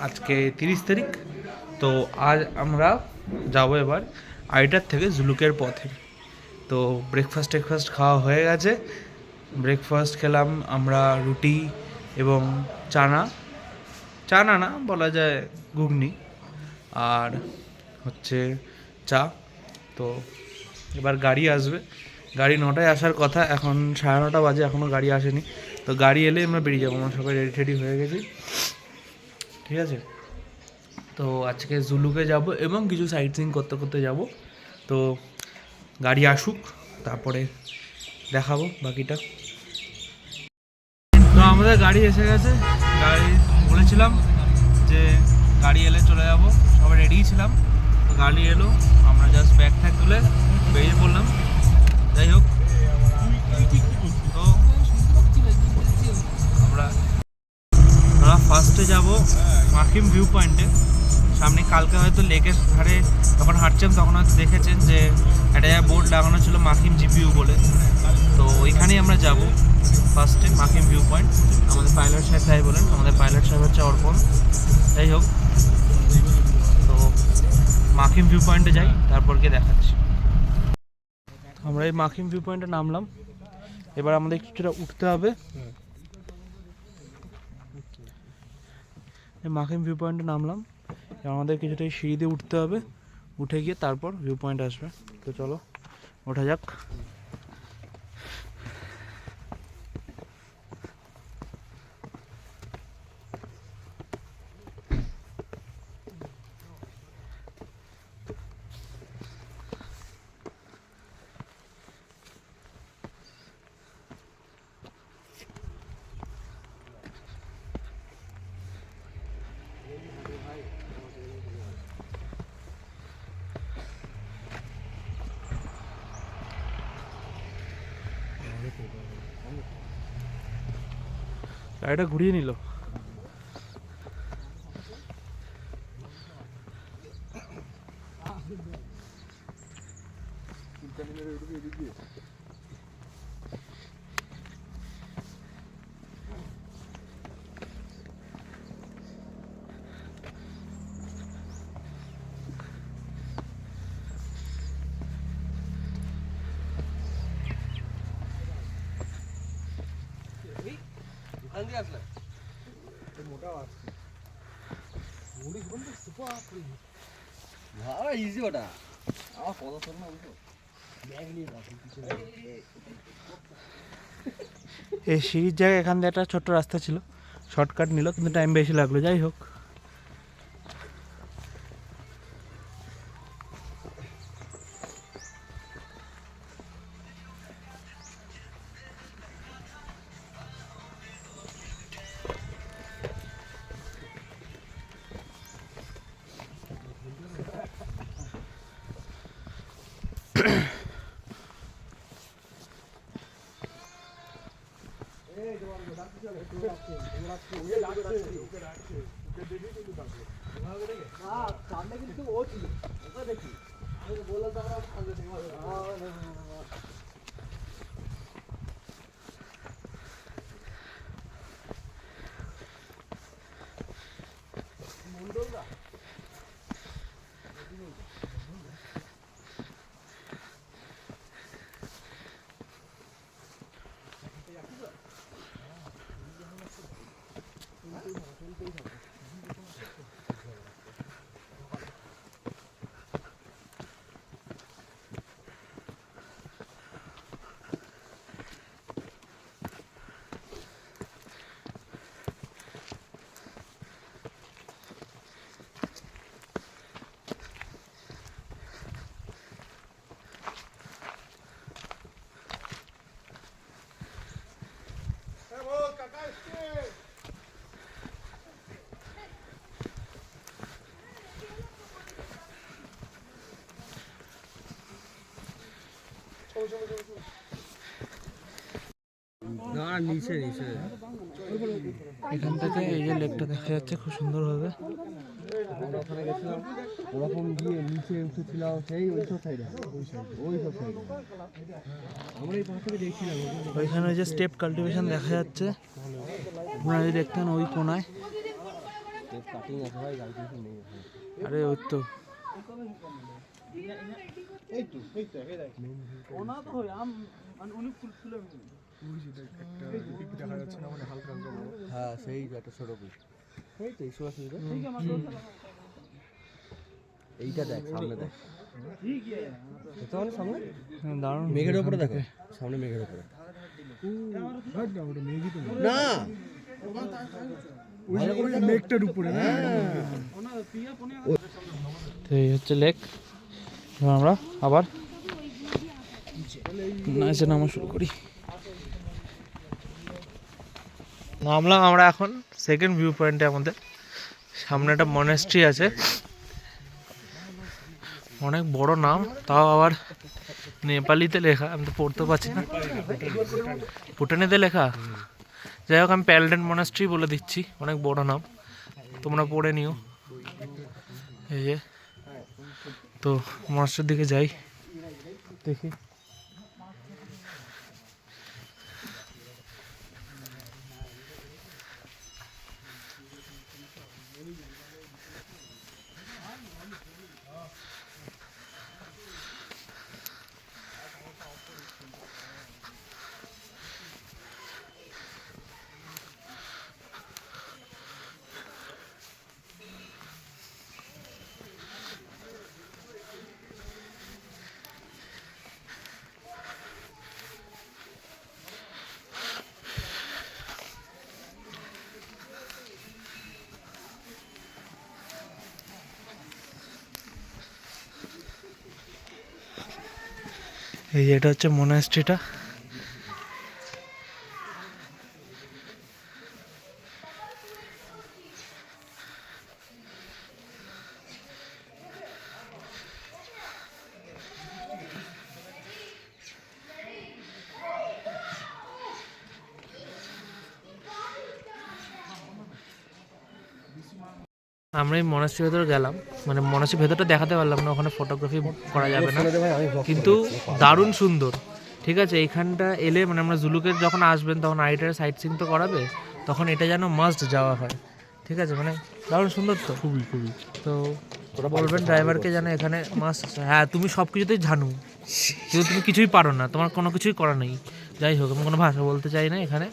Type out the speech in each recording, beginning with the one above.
আজকে 30 তারিখ। তো আজ আমরা যাবো এবার আইটার থেকে জুলুকের পথে। তো ব্রেকফাস্ট খাওয়া হয়ে গেছে। ব্রেকফাস্ট খেলাম আমরা রুটি এবং চানা চানা না বলা যায় ঘুগনি, আর হচ্ছে চা। তো এবার গাড়ি আসবে, গাড়ি 9টায় আসার কথা, এখন 9:30 বাজে, এখনও গাড়ি আসেনি। তো গাড়ি এলে আমরা বেরিয়ে যাবো, আমরা সবাই রেডি হয়ে গেছি, ঠিক আছে। তো আজকে জুলুকে যাব এবং কিছু সাইট সিইং করতে করতে যাব। তো গাড়ি আসুক, তারপরে দেখাবো বাকিটা। তো আমাদের গাড়ি এসে গেছে। গাড়ি বলেছিলাম যে গাড়ি এলে চলে যাব, সবাই রেডিই ছিলাম। তো গাড়ি এলো, আমরা জাস্ট ব্যাগ ট্যাগ তুলে বেরিয়ে পড়লাম। যাই হোক, তো আমরা ফার্স্টে যাব মাকিম ভিউ পয়েন্টে। সামনে কালকে হয়তো লেকের ধারে যখন হাঁটছেন তখন হয়তো দেখেছেন যে একটা জায়গায় বোর্ড লাগানো ছিল মাকিম জিপিইউ বলে। তো ওইখানেই আমরা যাব ফার্স্টে, মাকিম ভিউ পয়েন্ট। আমাদের পাইলট সাহেব তাই বলেন, আমাদের পাইলট সাহেব হচ্ছে অর্পণ। যাই হোক, তো মাকিম ভিউ পয়েন্টে যাই, তারপর গিয়ে দেখাচ্ছি। আমরা এই মাকিম ভিউ পয়েন্টে নামলাম, এবার আমাদের কিছুটা উঠতে হবে। এই মাকিম ভিউ পয়েন্টে নামলাম, এবার আমাদের কিছুটা সিঁড়ি দিয়ে উঠতে হবে, উঠে গিয়ে তারপর ভিউ পয়েন্ট আসবে। তো চলো ওঠা যাক। গাড়িটা ঘুরিয়ে নিল। ইজি ওটা আমার কথা শোন না, এই সিঁড়ির জায়গায় এখান দিয়ে একটা ছোট্ট রাস্তা ছিল, শর্টকাট নিল, কিন্তু টাইম বেশি লাগলো। যাই হোক, সামনে কিন্তু ও ছিল, ওকে দেখি আমি বললাম তো আমরা সামনে দেখি মন্ডলদা। এখান থেকে এই যে লেকটা দেখা যাচ্ছে খুব সুন্দরভাবে। আমরা ওখানে গেছিলাম, ওরকম গিয়ে নিচে উঠেছিলাম সেই ওইসব সাইডে, ওইসব সাইডে আমরা এই পাশ থেকে দেখছিলাম। ওইখানে যে স্টেপ কাল্টিভেশন দেখা যাচ্ছে, আপনারা যদি দেখতেন ওই কোনায় কাটিং আছে ভাই, গাড়ি কিছু নেই এখন। আরে ওই তো হ্যাঁ সেই যে একটা ছোট পিস, এই তো এইসব আছে তো। এইটা দেখ সামনে দেখ, এটা মানে সামনে দারুণ মেঘের উপরে দেখো, সামনে মেঘের উপরে না, মেঘটার উপরে তো এই হচ্ছে লেক। এবার আমরা আবার নিচে নামা শুরু করি। নামলাম আমরা এখন সেকেন্ড ভিউ পয়েন্টে। আমাদের সামনে একটা মনেস্ট্রি আছে, অনেক বড় নাম, তাও আবার নেপালিতে লেখা, আমি তো পড়তে পারছি না। ভুটানিতে লেখা। যাই হোক, আমি প্যালডেন মনেস্ট্রি বলে দিচ্ছি, অনেক বড় নাম, তোমরা পড়ে নিও। এই যে তো মনেস্ট্রির দিকে যাই, দেখি। এই যে এটা হচ্ছে মনাস্ট্রিটা। আমরা এই মনাস্ট্রির ভেতরে গেলাম, মানে মনাস্ট্রির ভেতরটা দেখাতে পারলাম না, ওখানে ফটোগ্রাফি করা যাবে না, কিন্তু দারুণ সুন্দর। ঠিক আছে, এইখানটা এলে মানে আমরা জুলুকের যখন আসবেন তখন আইটার সাইট সিন তো করাবে, তখন এটা যেন মাস্ট যাওয়া হয়। ঠিক আছে, মানে দারুণ সুন্দর তো, খুবই খুবই। তো বলবেন ড্রাইভারকে যেন এখানে মাস্ট। হ্যাঁ, তুমি সব কিছুতেই জানো, কিন্তু তুমি কিছুই পারো না, তোমার কোনো কিছুই করা নেই। যাই হোক, আমি কোনো ভাষা বলতে চাই না, এখানে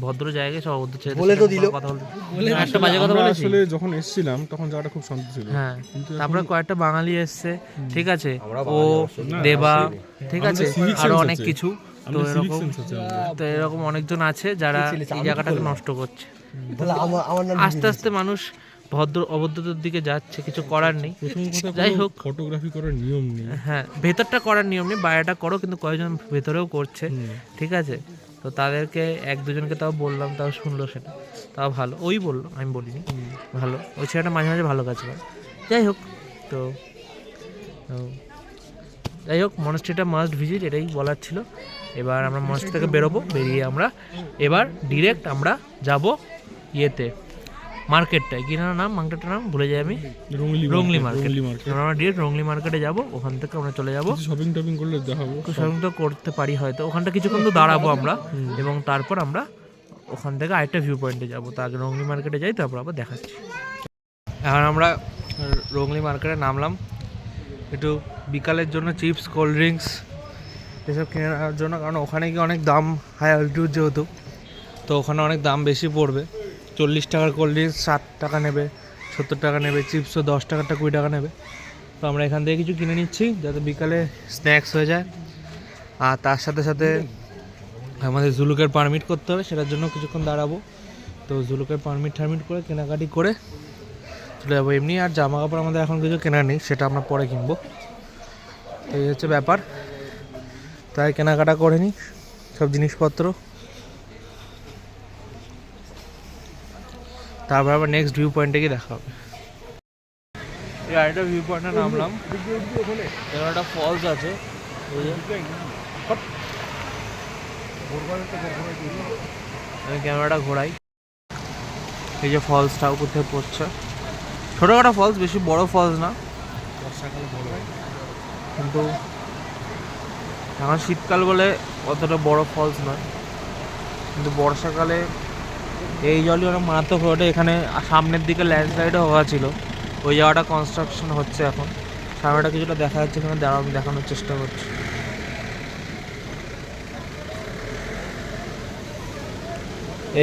ভদ্র জায়গায় সব ভদ্র ছেলে বলে তো দিল। কথা বলতে একটা বাজে কথা বলেছি। আসলে যখন এসেছিলাম তখন জায়গাটা খুব শান্ত ছিল। হ্যাঁ, তারপরে কয়েকটা বাঙালি এসছে, ঠিক আছে, আমরা ও দেবা, ঠিক আছে, civic আরো sense অনেক আছে। কিছু। তো এরকম অনেকজন আছে যারা এই জায়গাটাকে নষ্ট করছে। তাহলে আমার নাম আস্তে আস্তে মানুষ অভদ্রতার দিকে যাচ্ছে, কিছু করার নেই। যাই হোক, ফটোগ্রাফি করার নিয়ম নেই। হ্যাঁ, ভেতরটা করার নিয়ম নেই, বাইরেটা করো, কিন্তু কয়েকজন ভেতরেও করছে। ঠিক আছে, তো তাদেরকে এক দুজনকে তাও বললাম, তাও শুনলো, সেটা তাও ভালো। ওই বললো, আমি বলিনি। ভালো, ওই ছেলেটা মাঝে মাঝে ভালো কাজ করে। যাই হোক, তো যাই হোক, মনাস্ট্রিটা মাস্ট ভিজিট, এটাই বলার ছিল। এবার আমরা মনাস্ট্রি থেকে বেরোবো, বেরিয়ে আমরা এবার ডিরেক্ট আমরা যাব ইয়েতে, মার্কেটটায়, কি নাম মার্কেটটার নাম ভুলে যাই আমি, রংলি মার্কেট। আমরা ডিরেক্ট রংলি মার্কেটে যাব, ওখান থেকে আমরা চলে যাব। শপিং টপিং করলে দেখাবো, শপিং তো করতে পারি হয়তো, ওখানটা কিছুক্ষণ তো দাঁড়াবো আমরা, এবং তারপর আমরা ওখান থেকে আরেকটা ভিউ পয়েন্টে যাবো। তার আগে রংলি মার্কেটে যাই, তারপর আবার দেখাচ্ছি। এখন আমরা রংলি মার্কেটে নামলাম, একটু বিকালের জন্য চিপস, কোল্ড ড্রিঙ্কস এসব কিনে নেওয়ার জন্য, কারণ ওখানে গিয়ে অনেক দাম, হাই অল্টিটিউড যেহেতু, তো ওখানে অনেক দাম বেশি পড়বে। 40 টাকার কোল্ড ড্রিঙ্কস 60 টাকা নেবে, 70 টাকা নেবে, চিপসও 10 টাকারটা 20 টাকা নেবে। তো আমরা এখান থেকে কিছু কিনে নিচ্ছি যাতে বিকালে স্ন্যাক্স হয়ে যায়। আর তার সাথে সাথে আমাদের জুলুকের পারমিট করতে হবে, সেটার জন্য কিছুক্ষণ দাঁড়াবো। তো জুলুকের পারমিট করে কেনাকাটি করে চলে যাবো। এমনি আর জামা কাপড় আমাদের এখন কিছু কেনার নেই, সেটা আমরা পরে কিনবো। তো এই হচ্ছে ব্যাপার, তাই কেনাকাটা করে নিই সব জিনিসপত্র, তারপর আবার নেক্সট ভিউ পয়েন্টে গিয়ে দেখা হবে। এই আরেকটা ভিউ পয়েন্টে নামলাম, এবার একটা ফলস আছে, আমি ক্যামেরাটা ঘোরাই। এই যে ফলসটা উপর থেকে পড়ছে, ছোটোখাটো ফলস, বেশি বড় ফলস না, কিন্তু এখন শীতকাল বলে অতটা বড় ফলস নয়, কিন্তু বর্ষাকালে এই জলই ওরা মারাত্মক রোডে। এখানে সামনের দিকে ল্যান্ডস্লাইডও হওয়া ছিল, ওই জায়গাটা কনস্ট্রাকশন হচ্ছে এখন। সামনেটা কিছুটা দেখা যাচ্ছে কিনা দাঁড়াও, আমি দেখানোর চেষ্টা করছি।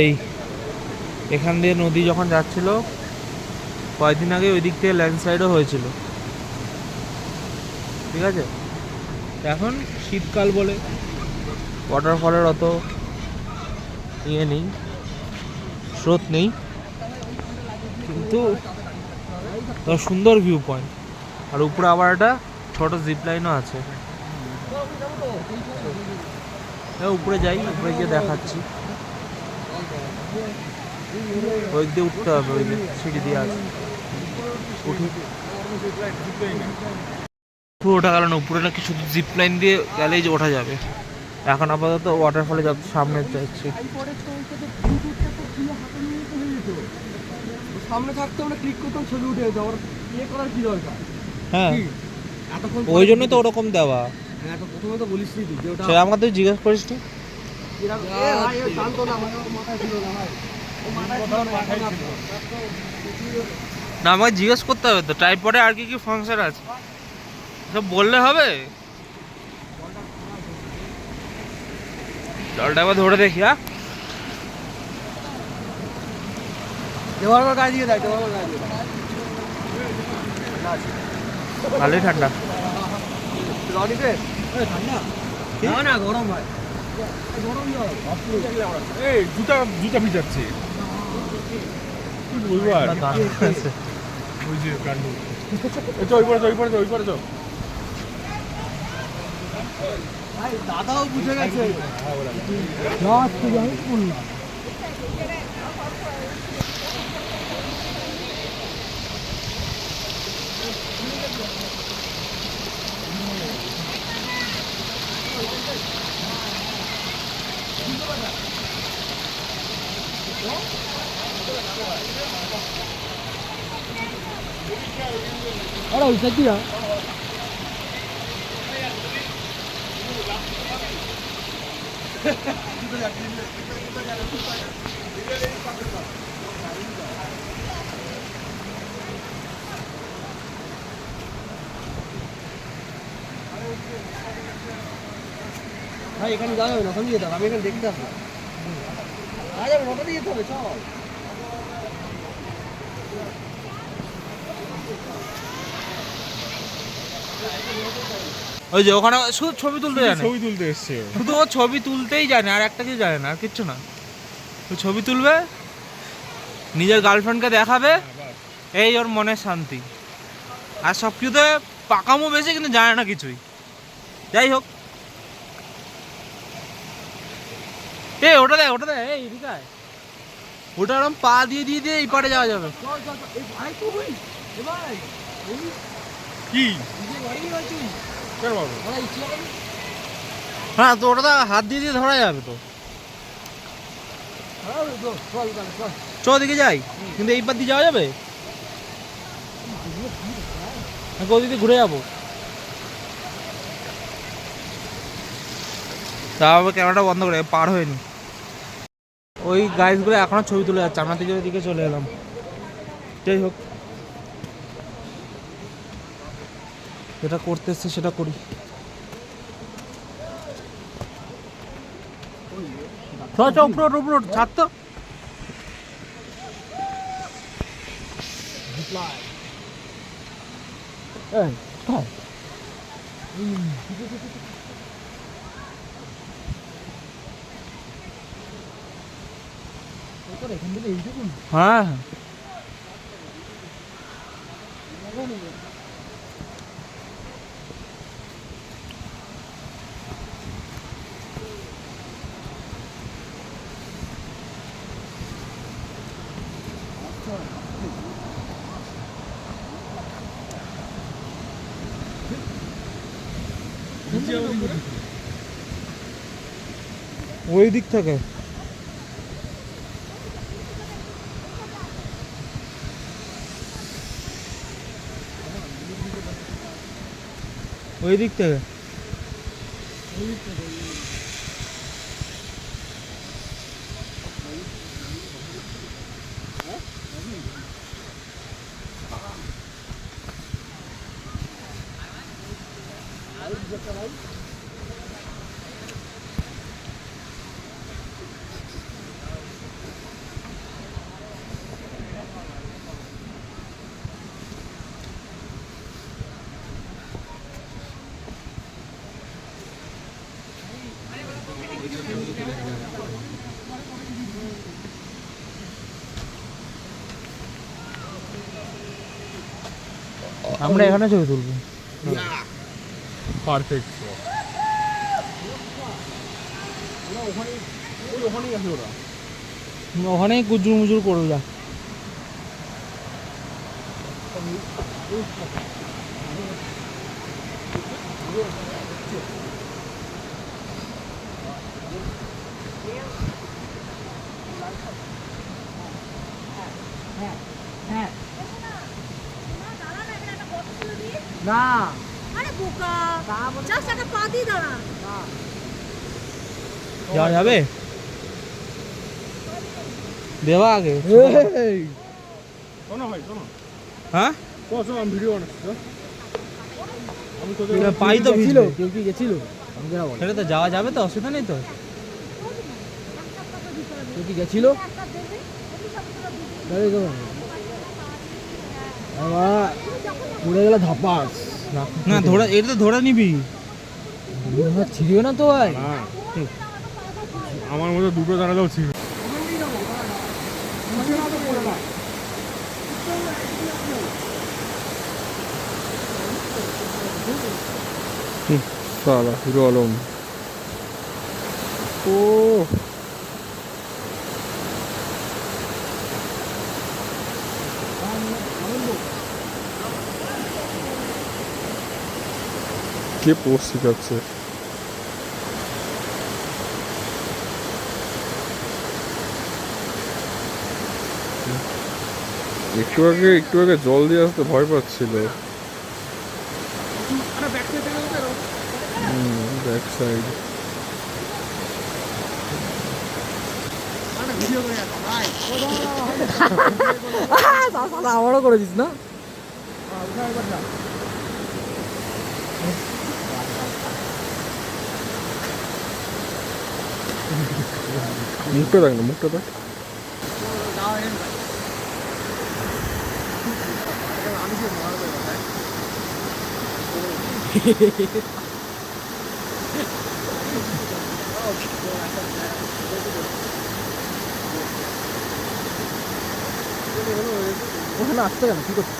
এই এখান দিয়ে নদী যখন যাচ্ছিল কয়েকদিন আগে, ওই দিক থেকে ল্যান্ডস্লাইডও হয়েছিল, ঠিক আছে। এখন শীতকাল বলে ওয়াটারফলের অত ইয়ে নেই, স্রোত নেই, কিন্তু সুন্দর ভিউ পয়েন্ট। আর উপরে আবার একটা ছোট জিপ লাইনও আছে। উপরে যাই, উপরে গিয়ে দেখাচ্ছি। ওই দিয়ে উঠতে হবে, ওই দিয়ে সিঁড়ি দিয়ে আছে, উঠি। উপরে ওঠা গেল না, উপরে নাকি শুধু জিপ লাইন দিয়ে গেলেই যে ওঠা যাবে। এখন আপাতত ওয়াটারফলে যত সামনে যাচ্ছি। সামনে থাকতে আমরা ক্লিক করতাম, ছবি উঠে যেত। আমার ইয়ে করার কি দরকার? হ্যাঁ, এতক্ষণ ওই জন্যই তো ওরকম দেওয়া। হ্যাঁ, তো প্রথমে তো বলিস নি যে ওটা সে আমাকে তুই জিজ্ঞেস করিস নি। জানতো না, আমার মাথায় ছিল না ভাই। ও মাথায় ছিল। না, আমাকে জিজ্ঞেস করতে হবে তো ট্রাইপডে আর কি কি ফাংশন আছে, সব বললে হবে। জলটা একবার ধরে দেখি। হ্যাঁ, দেওয়ার পর গায়ে দিয়ে দেয়, দেওয়ার পর গায়ে দিয়ে দেয়। ভালোই ঠান্ডা। রনিতে ঠান্ডা না, না গরম ভাই, গরম জল। এই জুতা জুতা ভিজাচ্ছে, কি বলবো আর। ওই যে কাণ্ড, ওই পরে ওই পরে ওই পরে তো ভাই দাদাও বুঝে গেছে। अरे वैसा किया ভাই এখানে যাওয়া যাবে না, ওখানে যেতে হবে। আমি এখানে দেখতে আসবো, আজ আমি ওটা দিয়ে যেতে হবে। চল ওই যে ওখানে শুধু ছবি তুলতে জানে, ছবি তুলতে এসছে ও। শুধু ও ছবি তুলতেই জানে, আর একটা কিছু জানে না, আর কিচ্ছু না। ও ছবি তুলবে, নিজের গার্লফ্রেন্ডকে দেখাবে, এই ওর মনের শান্তি। আর সব কিছুতে পাকামো বেশি, কিন্তু জানে না কিছুই। যাই হোক, এই ওটা দেয়, ওটা দেয়, এই ঠিক আছে, ওটা ওরকম পা দিয়ে দিয়ে দিয়ে এই পারে যাওয়া যাবে। ভাই তুই এ ভাই কি নিজে বাড়ি গেল তুই, কেন বাবু? ওরা ইচ্ছে করে হ্যাঁ, তো ওটা তো হাত দিয়ে দিয়ে ধরা যাবে তো। চল চল চল চ দিকে যাই, কিন্তু এই পার দিয়ে যাওয়া যাবে নাকি ওদিকে ঘুরে যাবো? তারপর ক্যামেরাটা বন্ধ করে পার হয়নি। ওই গাইজগুলো এখনো ছবি তুলে যাচ্ছে, আমরা দিকে দিকে চলে এলাম। যাই হোক, যেটা করতে এসছে সেটা করি। চ চ, উপর উপর ছাড় তো। এই কোথায় তোর এখান থেকে এইটুকু হ্যাঁ, ওই দিক থেকে। ওই দিক থেকে আমরা এখানে ছবি তুলবো। পারফেক্ট। ওখানেই আছে ওরা। ওখানেই গুজুর মুজুর করবে যা। না আরে বোকা জাস্ট একটা পা দিয়ে দাঁড়া। যাওয়া যাবে দেওয়া আগে। শোনো ভাই শোনো, হ্যাঁ শোনো আমি ভিডিও বানাচ্ছি তো। আমি তোদের পাই তো গেছিল, কেউ কি গেছিল? আমি কেন বল, সেটা তো যাওয়া যাবে তো, অসুবিধা নেই তো। কেউ কি গেছিল? পড়ে গেলে ধাপাস না ধরে, এটা তো ধরে নিবি। ছিড়িও না তো ভাই। না, আমার মধ্যে দুটো দাঁড়ালেও ছিল। সালা হিরো আলম। ও কে পোস্ট শিখাচ্ছে? একটু আগে জল দিয়ে আসতে ভয় পাচ্ছিল। ব্যাক সাইড আমারও করে দিস না। মুখটা দেখ না, মুখটা দেখ। ওখানে আসতে কেন, কি করছিস?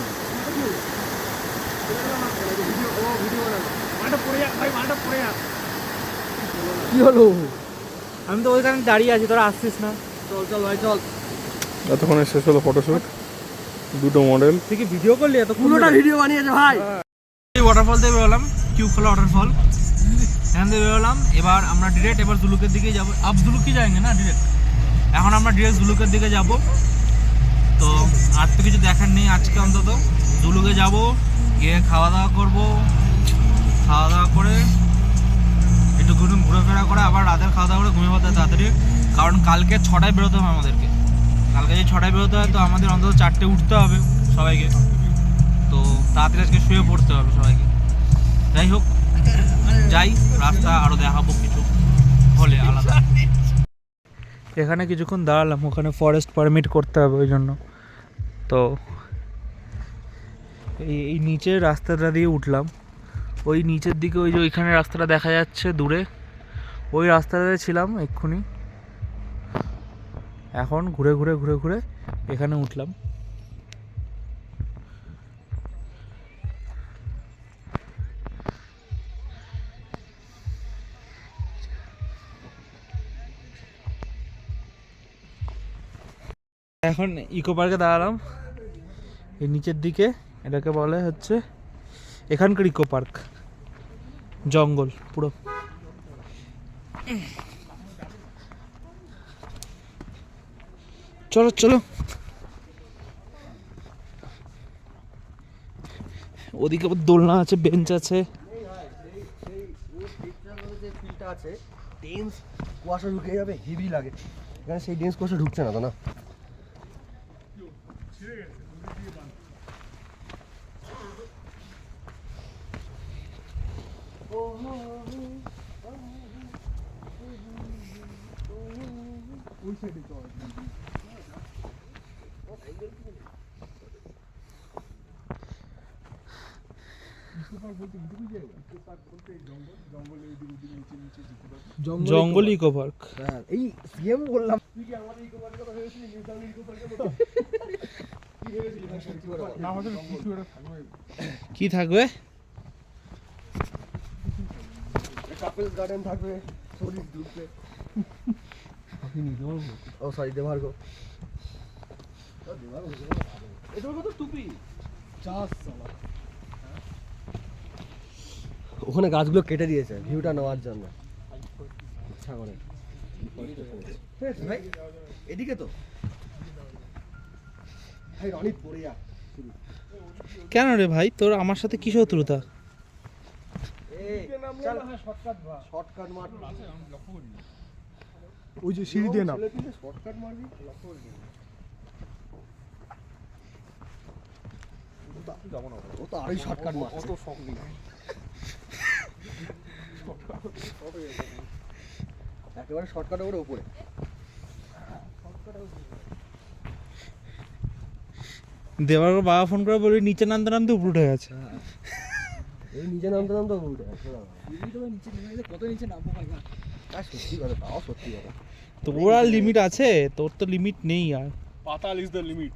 কি হলো? আমি তো ওইখানে দাঁড়িয়ে আছি, তোরা আসছিস না। চল চল ভাই চল। এতক্ষণে শেষ হলো ফটোশুট, দুটো মডেল। তুই কি ভিডিও করলি এত? পুরোটা ভিডিও বানিয়েছে ভাই। এই ওয়াটারফল থেকে বেরোলাম, কিউখোলা ওয়াটারফল, এখান থেকে বেরোলাম। এবার আমরা ডিরেক্ট এবার জুলুকের দিকে যাবো। আপ জুলুক কি যায়নি না ডিরেক্ট, এখন আমরা ডিরেক্ট জুলুকের দিকে যাব। তো আর তো কিছু দেখার নেই আজকে, অন্তত জুলুকে যাব, গিয়ে খাওয়া দাওয়া করবো, খাওয়া দাওয়া করে একটু ঘোরাফেরা করে আবার রাতের খাওয়া দাওয়া করে ঘুমিয়ে পড়তে তাড়াতাড়ি, কারণ কালকে 6টায় বেরোতে হবে আমাদেরকে। কালকে যদি 6টায় বেরোতে হয় তো আমাদের অন্তত 4টে উঠতে হবে সবাইকে, তো তাড়াতাড়ি আজকে শুয়ে পড়তে হবে সবাইকে। যাই হোক, যাই, রাস্তা আরও দেখাবো কিছু হলে আলাদা। এখানে কিছুক্ষণ দাঁড়ালাম, ওখানে ফরেস্ট পারমিট করতে হবে ওই জন্য। তো এই নিচের রাস্তাটা দিয়ে উঠলাম, ওই নিচের দিকে ওই যে ওইখানে রাস্তাটা দেখা যাচ্ছে দূরে, ওই রাস্তাটাতে ছিলাম এক্ষুনি। এখন ঘুরে ঘুরে ঘুরে ঘুরে এখানে উঠলাম। এখন ইকো পার্কে দাঁড়ালাম, এই নিচের দিকে, এটাকে বলে হচ্ছে এখানকার ইকো পার্ক, জঙ্গল পুরো। চলো চলো, ওদিকে আবার দোলনা আছে, বেঞ্চ আছে। ফিলটা আছে ডেন্স কুয়াশা ঢুকে যাবে, হেভি লাগে। এখানে সেই ডেন্স কুয়াশা ঢুকছে না তো না। ওই সাইডে চল। জঙ্গল ইকো পার্ক। হ্যাঁ এই সিএম বললাম না হয়তো কিছু একটা থাকবে। কি থাকবে? কাপেলস গার্ডেন থাকবে, শরীর ঢুকবে। ও সরি দেভার্গ। এটা কত টুপি চাস সালা। ওখানে গাছগুলো কেটে দিয়েছে ভিউটা নেওয়ার জন্য ইচ্ছা করে। ভাই এদিকে তো ভাই রনিত পড়ে যা। কেন রে ভাই, তোর আমার সাথে কি শত্রুতা? শর্টকাট মার। ওই যে সিঁড়ি দিয়ে নাম। শর্টকাট মারবি লক্ষ্য করবি। ও তো আরই শর্টকাট মারছে। অত শখ নেই। একেবারে শর্টকাটের উপরে উপরে। দেবার বাবা ফোন করে বলি নিচে নামতে নামতে উপরে উঠে গেছে। এই নিচে নামতে নামতে উপরে উঠে গেছে। কত নিচে নামবো ভাই? সত্যি কথা, তাও সত্যি কথা। তোর আর লিমিট আছে? তোর তো লিমিট নেই আর। পাতাল ইজ দ্য লিমিট।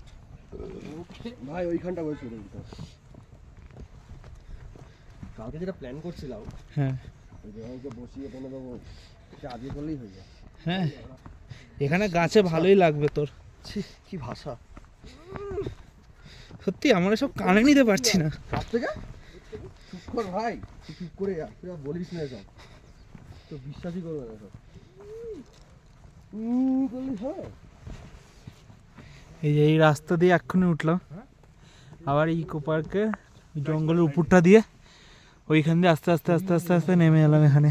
ভাই ওইখানটা বসে চলে যেতে হবে। কালকে যেটা প্ল্যান করছিলাম, হ্যাঁ ওই যে বসিয়ে টেনে দেবো, এটা আজকে করলেই হয়ে যায়। হ্যাঁ, এখানে গাছে ভালোই লাগবে তোর। ছি কি ভাষা সত্যি আমরা সব কানে নিতে পারছি না। কাছ থেকে চুপ কর ভাই, তুই চুপ করে যা, তুই আর বলিস না সব, তো বিশ্বাসই করবে না সব। বললি হ্যাঁ। এই যে এই রাস্তা দিয়ে এক্ষুনি উঠলাম, আবার ইকো পার্কে জঙ্গলের উপরটা দিয়ে ওইখান দিয়ে আস্তে আস্তে আস্তে আস্তে আস্তে নেমে এলাম এখানে।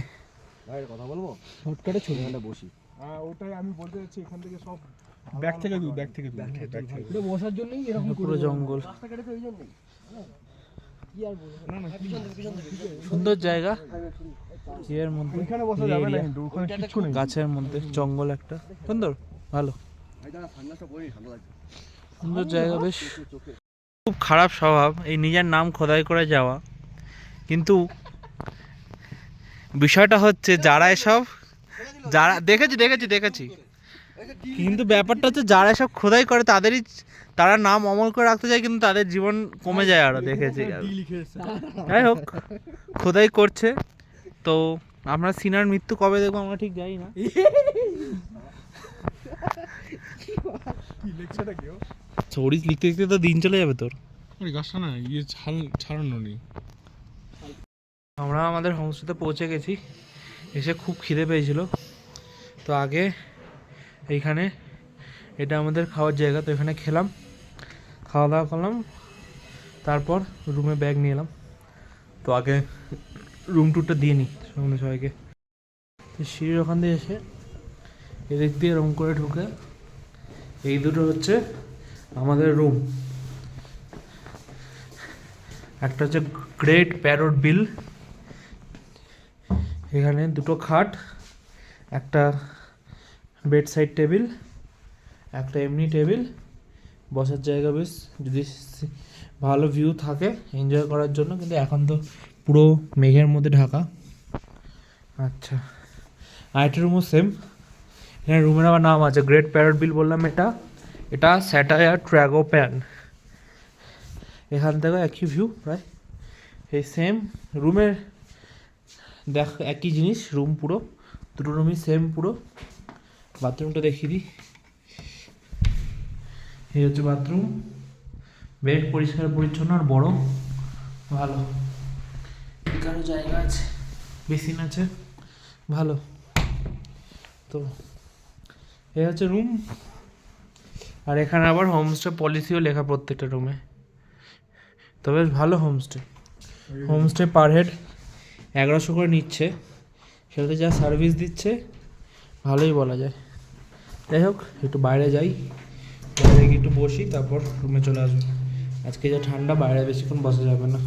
ভাইয়ের কথা বলবো, শর্টকাটে চলে এখানটা বসি। হ্যাঁ ওটাই আমি বলতে যাচ্ছি, এখান থেকে সব ব্যাক থেকে দূর, ব্যাক থেকে দূর, ব্যাক থেকে দূর। বসার জন্যই এরকম পুরো জঙ্গল, রাস্তা কেটেছে ওই জন্যই। কি আর বলবো, না না পিছন থেকে সুন্দর জায়গা। এর মধ্যে ওইখানে বসা যাবে না কিন্তু, ওখানে কিচ্ছু নেই। গাছের মধ্যে জঙ্গল একটা সুন্দর ভালো ভাই দাঁড়া, সানগ্লাসটা পরে ঠান্ডা লাগছে। সুন্দর জায়গা বেশ। চোখে খুব খারাপ স্বভাব এই নিজের নাম খোদাই করে যাওয়া, কিন্তু বিষয়টা হচ্ছে যারা এসব, যারা দেখেছি কিন্তু ব্যাপারটা হচ্ছে যারা এসব খোদাই করে তাদেরই, তারা নাম অমল করে রাখতে চায় কিন্তু তাদের জীবন কমে যায় আরো, দেখেছি। যাই হোক, খোদাই করছে তো আমরা সিনার মৃত্যু কবে দেখবো আমরা ঠিক জানি না। কি লেকচারটা কেউ স্টোরিজ লিখতে লিখতে তো দিন চলে যাবে তোর। ওই গাছটা না ইয়ে ছাড়ানো নেই। আমরা আমাদের হোমস্টেতে পৌঁছে গেছি, এসে খুব খিদে পেয়েছিল, তো আগে এইখানে এটা আমাদের খাওয়ার জায়গা, তো এখানে খেলাম, খাওয়া দাওয়া করলাম, তারপর রুমে ব্যাগ নিয়ে এলাম। তো আগে রুম ট্যুরটা দিয়ে নিই সামনে সবাইকে। তো সিঁড়ির ওখান দিয়ে এসে এদিক দিয়ে রুম করে ঢুকে এই দুটো হচ্ছে আমাদের রুম। একটা হচ্ছে গ্রেট প্যারট বিল, এখানে দুটো খাট, একটা বেড সাইড টেবিল, একটা এমনি টেবিল, বসার জায়গা বেশ, যদি ভালো ভিউ থাকে এনজয় করার জন্য, কিন্তু এখন তো পুরো মেঘের মধ্যে ঢাকা। আচ্ছা, আরেকটা রুমও সেম, এখানে রুমের আবার নাম আছে গ্রেট প্যারট বিল বললাম, এটা স্যাটায়ার ট্র্যাগোপ্যান। এখান থেকে একই ভিউ প্রায়, এই সেম রুমের দেখ একই জিনিস, রুম পুরো দুটো রুমই সেম পুরো। বাথরুমটা দেখিয়ে দিই, এই হচ্ছে বাথরুম, বেড পরিষ্কার পরিচ্ছন্ন আর বড়, ভালো, এখানে জায়গা আছে, বেসিন আছে, ভালো। তো এই হচ্ছে রুম, আর এখানে আবার হোমস্টে পলিসিও লেখা প্রত্যেকটা রুমে। তো বেশ ভালো হোমস্টে পার হেড 1100 করে নিচ্ছে, সেটাতে যা সার্ভিস দিচ্ছে ভালোই বলা যায়। যাই হোক, একটু বাইরে যাই, বাইরে গিয়ে একটু বসি, তারপর রুমে চলে আসবো। আজকে যা ঠান্ডা, বাইরে বেশিক্ষণ বসা যাবে না।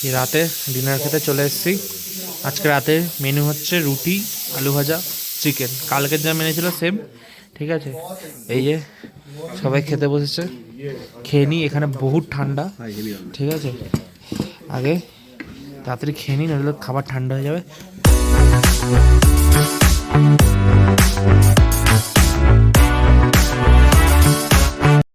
এই রাতে ডিনার খেতে চলে এসেছি। আজকে রাতে মেনু হচ্ছে রুটি, আলু ভাজা, চিকেন। কালকের যা মেনু ছিল সেম, ঠিক আছে। এই যে সবাই খেতে বসেছে, খেয়ে নিই। এখানে বহুত ঠান্ডা, ঠিক আছে। আগে তাড়াতাড়ি খেয়ে নিই, নইলে খাবার ঠান্ডা হয়ে যাবে।